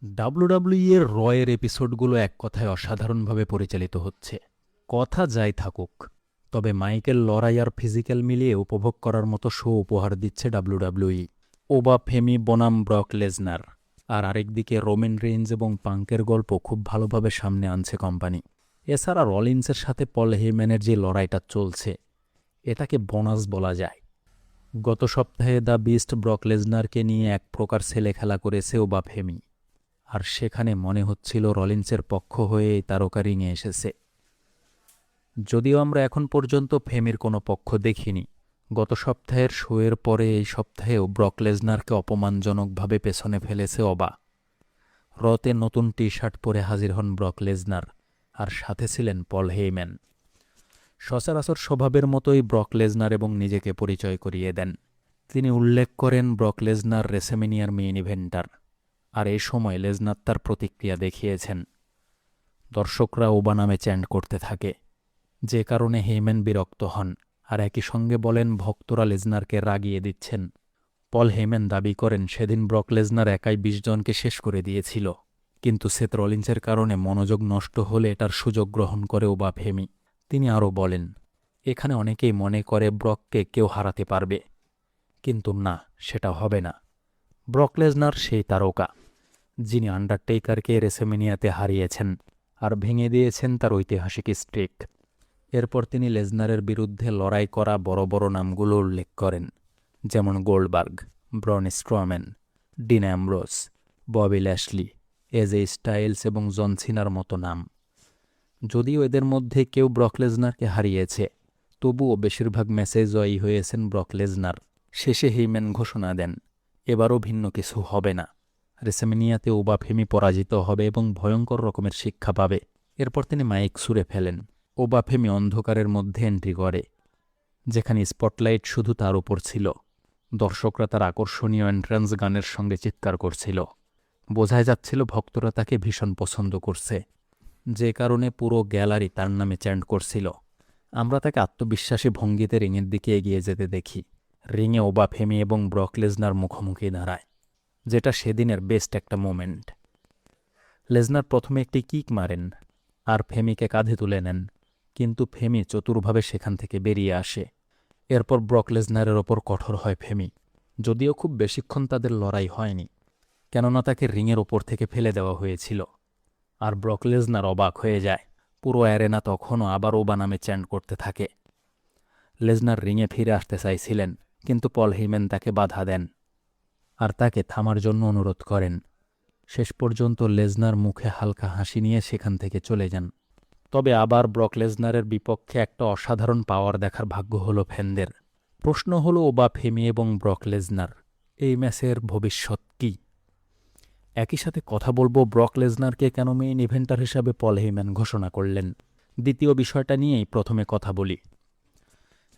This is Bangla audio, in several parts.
ডাব্লিউডাব্লিউই এর রয়ের এপিসোডগুলো এক কথায় অসাধারণভাবে পরিচালিত হচ্ছে। কথা যাই থাকুক, তবে মাইকেল লড়াই আর ফিজিক্যাল মিলিয়ে উপভোগ করার মতো শো উপহার দিচ্ছে ডাব্লিউডাব্লিউই। ওবা ফেমি বনাম ব্রক লেজনার, আর আরেকদিকে রোমেন রেইনস এবং পাঙ্কের গল্প খুব ভালোভাবে সামনে আনছে কোম্পানি। এছাড়া রলিন্সের সাথে পল হেইম্যানের যে লড়াইটা চলছে, এটাকে বোনাস বলা যায়। গত সপ্তাহে দ্য বিস্ট ব্রক লেজনারকে নিয়ে এক প্রকার ছেলে খেলা করেছে ওবা ফেমি, আর সেখানে মনে হচ্ছিল রলিন্সের পক্ষ হয়ে এই তারকা রিংয়ে এসেছে। যদিও আমরা এখন পর্যন্ত ফেমির কোনো পক্ষ দেখিনি, গত সপ্তাহের শোয়ের পরে এই সপ্তাহেও ব্রক লেজনারকে অপমানজনকভাবে পেছনে ফেলেছে ওবা। রতে নতুন টি শার্ট পরে হাজির হন ব্রক লেজনার, আর সাথে ছিলেন পল হেইম্যান। সচরাচর স্বভাবের মতোই ব্রক লেজনার এবং নিজেকে পরিচয় করিয়ে দেন। তিনি উল্লেখ করেন ব্রক লেজনার রেসেমিনিয়ার মেইন ইভেন্টার, আর এই সময় লেজনার তার প্রতিক্রিয়া দেখিয়েছেন। দর্শকরা ওবা নামে চ্যান্ট করতে থাকে, যে কারণে হেইম্যান বিরক্ত হন, আর একই সঙ্গে বলেন ভক্তরা লেজনারকে রাগিয়ে দিচ্ছেন। পল হেইম্যান দাবি করেন সেদিন ব্রক লেজনার একাই ২০ জনকে শেষ করে দিয়েছিল, কিন্তু সেথ রলিন্সের কারণে মনোযোগ নষ্ট হলে এটার সুযোগ গ্রহণ করে ওবা ফেমি। তিনি আরও বলেন, এখানে অনেকেই মনে করে ব্রককে কেউ হারাতে পারবে, কিন্তু না, সেটা হবে না। ব্রক লেজনার সেই তারকা যিনি আন্ডারটেকারকে রেসেমিনিয়াতে হারিয়েছেন আর ভেঙে দিয়েছেন তার ঐতিহাসিক স্ট্রিক। এরপর তিনি লেজনারের বিরুদ্ধে লড়াই করা বড় বড় নামগুলো উল্লেখ করেন, যেমন Goldberg, Braun Strowman, Dean Ambrose, Bobby Lashley, AJ Styles এবং জন সিনার মতো নাম। যদিও এদের মধ্যে কেউ ব্রক লেজনারকে হারিয়েছে, তবুও বেশিরভাগ ম্যাচে জয়ী হয়েছেন ব্রক লেজনার। শেষে হেইম্যান ঘোষণা দেন, এবারও ভিন্ন কিছু হবে না। রেসেমিনিয়াতে ওবা ফেমি পরাজিত হবে এবং ভয়ঙ্কর রকমের শিক্ষা পাবে। এরপর তিনি মাইক ছুঁড়ে ফেলেন। ওবা ফেমি অন্ধকারের মধ্যে এন্ট্রি করে, যেখানে স্পটলাইট শুধু তার উপর ছিল। দর্শকরা তার আকর্ষণীয় এন্ট্রান্স গানের সঙ্গে চিৎকার করছিল। বোঝাই যাচ্ছিল ভক্তরা তাকে ভীষণ পছন্দ করছে, যে কারণে পুরো গ্যালারি তার নামে চ্যান্ট করছিল। আমরা তাকে আত্মবিশ্বাসী ভঙ্গিতে রিংয়ের দিকে এগিয়ে যেতে দেখি। রিংয়ে ওবা ফেমি এবং ব্রক লেজনার মুখোমুখি দাঁড়ায়, যেটা সেদিনের বেস্ট একটা মোমেন্ট। লেজনার প্রথমে একটি কিক মারেন আর ফেমিকে কাঁধে তুলে নেন, কিন্তু ফেমি চতুরভাবে সেখান থেকে বেরিয়ে আসে। এরপর ব্রক লেজনারের ওপর কঠোর হয় ফেমি। যদিও খুব বেশিক্ষণ তাদের লড়াই হয়নি, কেননা তাকে রিংয়ের ওপর থেকে ফেলে দেওয়া হয়েছিল। আর ব্রক লেজনার অবাক হয়ে যায়। পুরো অ্যারেনা তখনও আবার ওবা নামে চ্যান্ট করতে থাকে। লেজনার রিংয়ে ফিরে আসতে চাইছিলেন, কিন্তু পল হেইম্যান তাকে বাধা দেন আর তাকে থামার জন্য অনুরোধ করেন। শেষ পর্যন্ত লেজনার মুখে হালকা হাসি নিয়ে সেখান থেকে চলে যান। তবে আবার ব্রক লেজনারের বিপক্ষে একটা অসাধারণ পাওয়ার দেখার ভাগ্য হলো ফ্যানদের। প্রশ্ন হলো ওবা ফেমি এবং ব্রক লেজনার এই ম্যাচের ভবিষ্যৎ কী? একই সাথে কথা বলবো ব্রক লেজনারকে কেন মেইন ইভেন্টার হিসাবে পল হেইম্যান ঘোষণা করলেন। দ্বিতীয় বিষয়টা নিয়েই প্রথমে কথা বলি।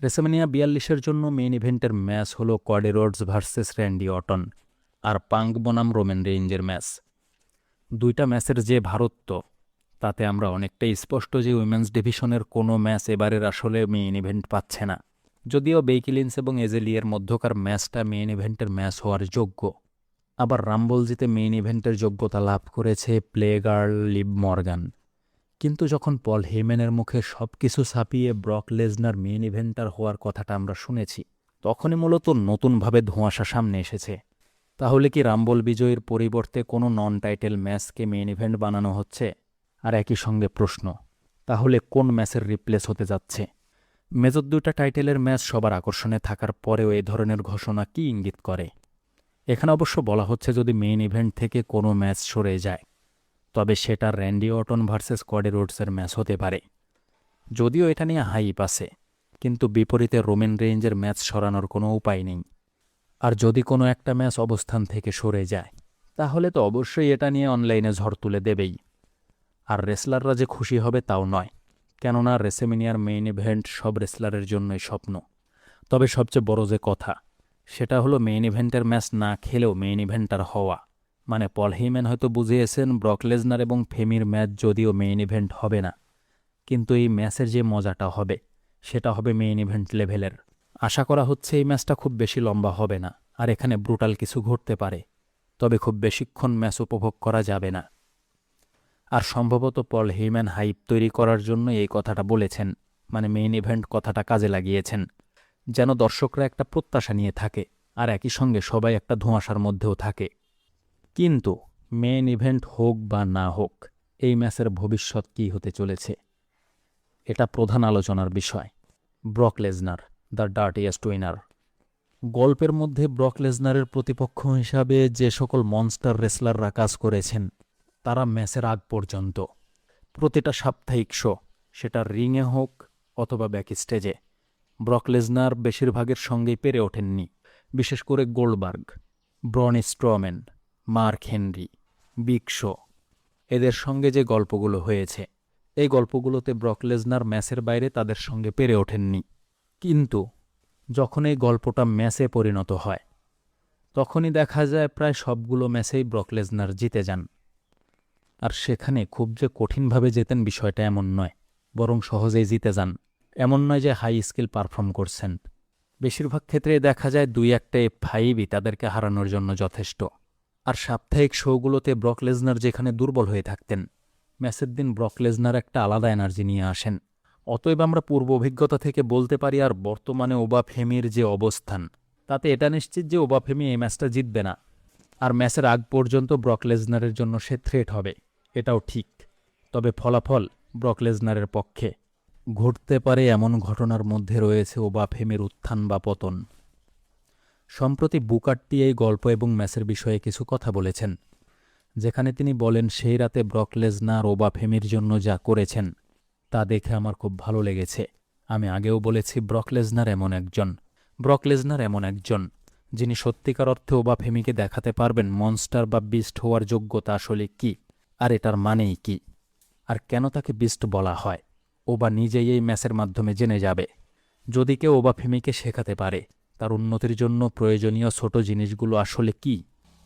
রেসেমিনিয়া ৪২-এর জন্য মেইন ইভেন্টের ম্যাচ হলো কডি রোডস ভার্সেস র্যান্ডি অর্টন আর পাঙ্ক বনাম রোমেন রেইঞ্জের ম্যাচ। দুইটা ম্যাচের যে ভারত্ব, তাতে আমরা অনেকটাই স্পষ্ট যে উইমেন্স ডিভিশনের কোনো ম্যাচ এবারের আসলে মেইন ইভেন্ট পাচ্ছে না। যদিও বেকি লিঞ্চ এবং এজেলিয়ের মধ্যকার ম্যাচটা মেইন ইভেন্টের ম্যাচ হওয়ার যোগ্য। আবার রাম্বল জিতে মেইন ইভেন্টের যোগ্যতা লাভ করেছে প্লে গার্ল লিভ মর্গান। কিন্তু যখন পল হেইম্যানের মুখে সব কিছু ছাপিয়ে ব্রক লেজনার মেইন ইভেন্টার হওয়ার কথাটা আমরা শুনেছি, তখনই মূলত নতুনভাবে ধোঁয়াশা সামনে এসেছে। তাহলে কি রাম্বল বিজয়ীর পরিবর্তে কোনো নন টাইটেল ম্যাচকে মেইন ইভেন্ট বানানো হচ্ছে? আর একই সঙ্গে প্রশ্ন, তাহলে কোন ম্যাচের রিপ্লেস হতে যাচ্ছে? মেজর দুইটা টাইটেলের ম্যাচ সবার আকর্ষণে থাকার পরেও এ ধরনের ঘোষণা কি ইঙ্গিত করে? এখানে অবশ্য বলা হচ্ছে যদি মেইন ইভেন্ট থেকে কোনো ম্যাচ সরে যায়, তবে সেটা র্যান্ডি অর্টন ভার্সেস কডি রোডসের ম্যাচ হতে পারে। যদিও এটা নিয়ে হাইপ আছে, কিন্তু বিপরীতে রোমেন রেইঞ্জের ম্যাচ সরানোর কোনো উপায় নেই। আর যদি কোনো একটা ম্যাচ অবস্থান থেকে সরে যায়, তাহলে তো অবশ্যই এটা নিয়ে অনলাইনে ঝড় তুলে দেবেই। আর রেসলাররা যে খুশি হবে তাও নয়, কেননা রেসেমিনিয়ার মেইন ইভেন্ট সব রেসলারের জন্যই স্বপ্ন। তবে সবচেয়ে বড় যে কথা, সেটা হলো মেইন ইভেন্টের ম্যাচ না খেলেও মেইন ইভেন্টার হওয়া। মানে পল হেইম্যান হয়তো বুঝিয়েছেন ব্রক লেজনার এবং ফেমির ম্যাচ যদিও মেইন ইভেন্ট হবে না, কিন্তু এই ম্যাচের যে মজাটা হবে, সেটা হবে মেইন ইভেন্ট লেভেলের। আশা করা হচ্ছে এই ম্যাচটা খুব বেশি লম্বা হবে না, আর এখানে ব্রুটাল কিছু ঘটতে পারে। তবে খুব বেশিক্ষণ ম্যাচ উপভোগ করা যাবে না। আর সম্ভবত পল হেইম্যান হাইপ তৈরি করার জন্য এই কথাটা বলেছেন, মানে মেইন ইভেন্ট কথাটা কাজে লাগিয়েছেন, যেন দর্শকরা একটা প্রত্যাশা নিয়ে থাকে আর একই সঙ্গে সবাই একটা ধোঁয়াশার মধ্যেও থাকে। কিন্তু মেইন ইভেন্ট হোক বা না হোক, এই ম্যাচের ভবিষ্যৎ কী হতে চলেছে, এটা প্রধান আলোচনার বিষয়। Brock Lesnar, the ডার্টিয়েস্ট winner. গল্পের মধ্যে ব্রক লেসনারের প্রতিপক্ষ হিসাবে যে সকল মনস্টার রেসলাররা কাজ করেছেন, তারা ম্যাচের আগ পর্যন্ত প্রতিটা সাপ্তাহিক শো, সেটা রিংয়ে হোক অথবা ব্যাক স্টেজে, ব্রক লেসনার বেশিরভাগের সঙ্গেই পেরে ওঠেননি। বিশেষ করে Goldberg, Braun Strowman, Mark Henry, Big Show, এদের সঙ্গে যে গল্পগুলো হয়েছে, এই গল্পগুলোতে ব্রক লেসনার ম্যাচের বাইরে তাদের সঙ্গে পেরে ওঠেননি। কিন্তু যখন এই গল্পটা ম্যাচে পরিণত হয়, তখনই দেখা যায় প্রায় সবগুলো ম্যাচেই ব্রক লেসনার জিতে যান। আর সেখানে খুব যে কঠিনভাবে জেতেন বিষয়টা এমন নয়, বরং সহজেই জিতে যান। এমন নয় যে হাই স্কিল পারফর্ম করছেন। বেশিরভাগ ক্ষেত্রে দেখা যায় 2-1 F5ই তাদেরকে হারানোর জন্য যথেষ্ট। আর সাপ্তাহিক শোগুলোতে ব্রক লেসনার যেখানে দুর্বল হয়ে থাকতেন, ম্যাচের দিন ব্রক লেসনার একটা আলাদা এনার্জি নিয়ে আসেন। অতএব আমরা পূর্ব অভিজ্ঞতা থেকে বলতে পারি, আর বর্তমানে ওবাফেমির যে অবস্থান, তাতে এটা নিশ্চিত যে ওবাফেমি এই ম্যাচটা জিতবে না। আর ম্যাচের আগ পর্যন্ত ব্রক লেসনারের জন্য সে থ্রেট হবে, এটাও ঠিক। তবে ফলাফল ব্রক লেসনারের পক্ষে। ঘটতে পারে এমন ঘটনার মধ্যে রয়েছে ওবাফেমির উত্থান বা পতন। সম্প্রতি বুকারটি এই গল্প এবং ম্যাচের বিষয়ে কিছু কথা বলেছেন, যেখানে তিনি বলেন সেই রাতে ব্রক লেসনার ওবাফেমির জন্য যা করেছেন, তা দেখে আমার খুব ভালো লেগেছে। আমি আগেও বলেছি ব্রক লেসনার এমন একজন যিনি সত্যিকার অর্থে ওবাফেমিকে দেখাতে পারবেন মনস্টার বা বিস্ট হওয়ার যোগ্যতা আসলে কি, আর এটার মানেই কি, আর কেন তাকে বিস্ট বলা হয়। ওবা নিজেই এই ম্যাচের মাধ্যমে জেনে যাবে। যদি কেউ ওবাফেমিকে শেখাতে পারে তার উন্নতির জন্য প্রয়োজনীয় ছোট জিনিসগুলো আসলে কি,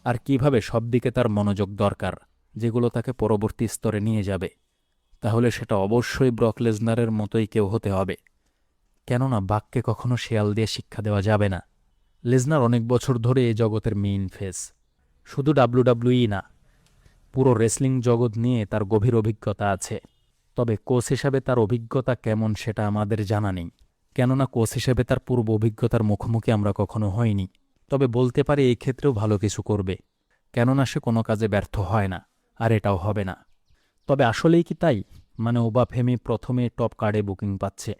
আর কিভাবে সব দিকে তার মনোযোগ দরকার, যেগুলো তাকে পরবর্তী স্তরে নিয়ে যাবে, তাহলে সেটা অবশ্যই ব্রক লেসনারের মতোই কেউ হতে হবে। কেননা বাঘকে কখনো শেয়াল দিয়ে শিক্ষা দেওয়া যাবে না। লেসনার অনেক বছর ধরে এই জগতের মেইন ফেস। শুধু ডাব্লিউডাব্লিউই না, পুরো রেসলিং জগৎ নিয়ে তার গভীর অভিজ্ঞতা আছে। তবে কোচ হিসাবে তার অভিজ্ঞতা কেমন সেটা আমাদের জানা নেই, কেননা কোচ হিসেবে তার পূর্ব অভিজ্ঞতার মুখোমুখি আমরা কখনো হইনি। তবে বলতে পারি এই ক্ষেত্রেও ভালো কিছু করবে, কেননা সে কোনো কাজে ব্যর্থ হয় না, আর এটাও হবে না। তবে আসলেই কি তাই? মানে ওবাফেমি প্রথমে টপ কার্ডে বুকিং পাচ্ছে,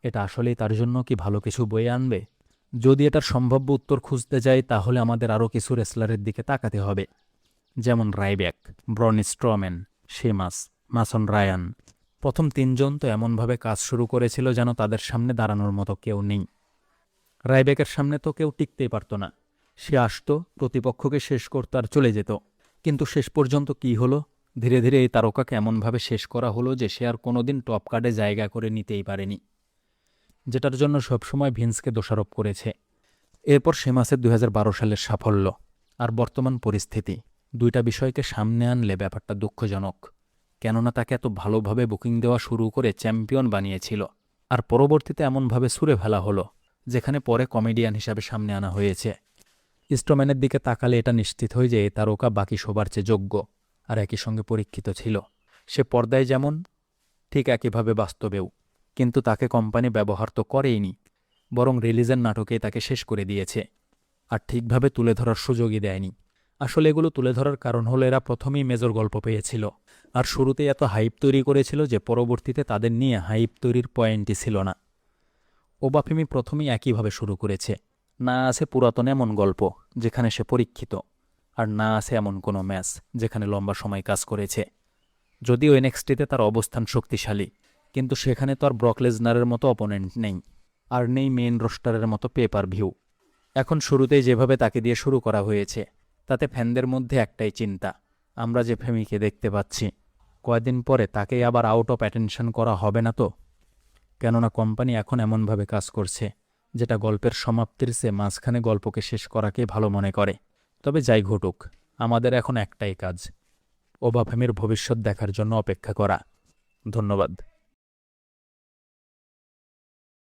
এটা আসলেই তার জন্য কি ভালো কিছু বয়ে আনবে? যদি এটার সম্ভাব্য উত্তর খুঁজতে যাই, তাহলে আমাদের আরও কিছু রেসলারের দিকে তাকাতে হবে, যেমন রাইব্যাক, ব্রন স্ট্রম্যান, শেমাস, মাসন রায়ান। প্রথম 3 জন তো এমনভাবে কাজ শুরু করেছিল যেন তাদের সামনে দাঁড়ানোর মতো কেউ নেই। রাইব্যাকের সামনে তো কেউ টিকতেই পারত না। সে আসতো, প্রতিপক্ষকে শেষ করত আর চলে যেত। কিন্তু শেষ পর্যন্ত কি হলো? ধীরে ধীরে এই তারকাকে এমনভাবে শেষ করা হলো যে সে আর কোনোদিন টপ কার্ডে জায়গা করে নিতেই পারেনি, যেটার জন্য সবসময় ভিন্সকে দোষারোপ করেছে। এরপর শেমাসের 2012 সালের সাফল্য আর বর্তমান পরিস্থিতি, দুইটা বিষয়কে সামনে আনলে ব্যাপারটা দুঃখজনক। কেননা তাকে এত ভালোভাবে বুকিং দেওয়া শুরু করে চ্যাম্পিয়ন বানিয়েছিল, আর পরবর্তীতে এমনভাবে ছুঁড়ে ফেলা হলো, যেখানে পরে কমেডিয়ান হিসাবে সামনে আনা হয়েছে। স্ট্রম্যানের দিকে তাকালে এটা নিশ্চিত হয় যে এই তারকা বাকি সবার চেয়ে যোগ্য, আর একই সঙ্গে পরীক্ষিত ছিল। সে পর্দায় যেমন, ঠিক একইভাবে বাস্তবেও। কিন্তু তাকে কোম্পানি ব্যবহার তো করেইনি, বরং রিলিজের নাটকেই তাকে শেষ করে দিয়েছে, আর ঠিকভাবে তুলে ধরার সুযোগই দেয়নি। আসলে এগুলো তুলে ধরার কারণ হলো এরা প্রথমেই মেজর গল্প পেয়েছিল, আর শুরুতেই এত হাইপ তৈরি করেছিল যে পরবর্তীতে তাদের নিয়ে হাইপ তৈরির পয়েন্টই ছিল না। ওবাফেমি প্রথমেই একইভাবে শুরু করেছে। না আছে পুরাতন এমন গল্প যেখানে সে পরীক্ষিত, আর না আছে এমন কোনো ম্যাচ যেখানে লম্বা সময় কাজ করেছে। যদিও এনএক্সটিতে তার অবস্থান শক্তিশালী, কিন্তু সেখানে তো আর ব্রক লেসনারের মতো অপোনেন্ট নেই, আর নেই মেইন রোস্টারের মতো পেপার ভিউ। এখন শুরুতেই যেভাবে তাকে দিয়ে শুরু করা হয়েছে, তাতে ফ্যানদের মধ্যে একটাই চিন্তা, আমরা যে ফেমিকে দেখতে পাচ্ছি, কয়েকদিন পরে তাকেই আবার আউট অফ অ্যাটেনশন করা হবে না তো? কেননা কোম্পানি এখন এমনভাবে কাজ করছে যেটা গল্পের সমাপ্তির চেয়ে মাঝখানে গল্পকে শেষ করাকে ভালো মনে করে। তবে যাই ঘটুক, আমাদের এখন একটাই কাজ, ওবাফেমির ভবিষ্যৎ দেখার জন্য অপেক্ষা করা। ধন্যবাদ।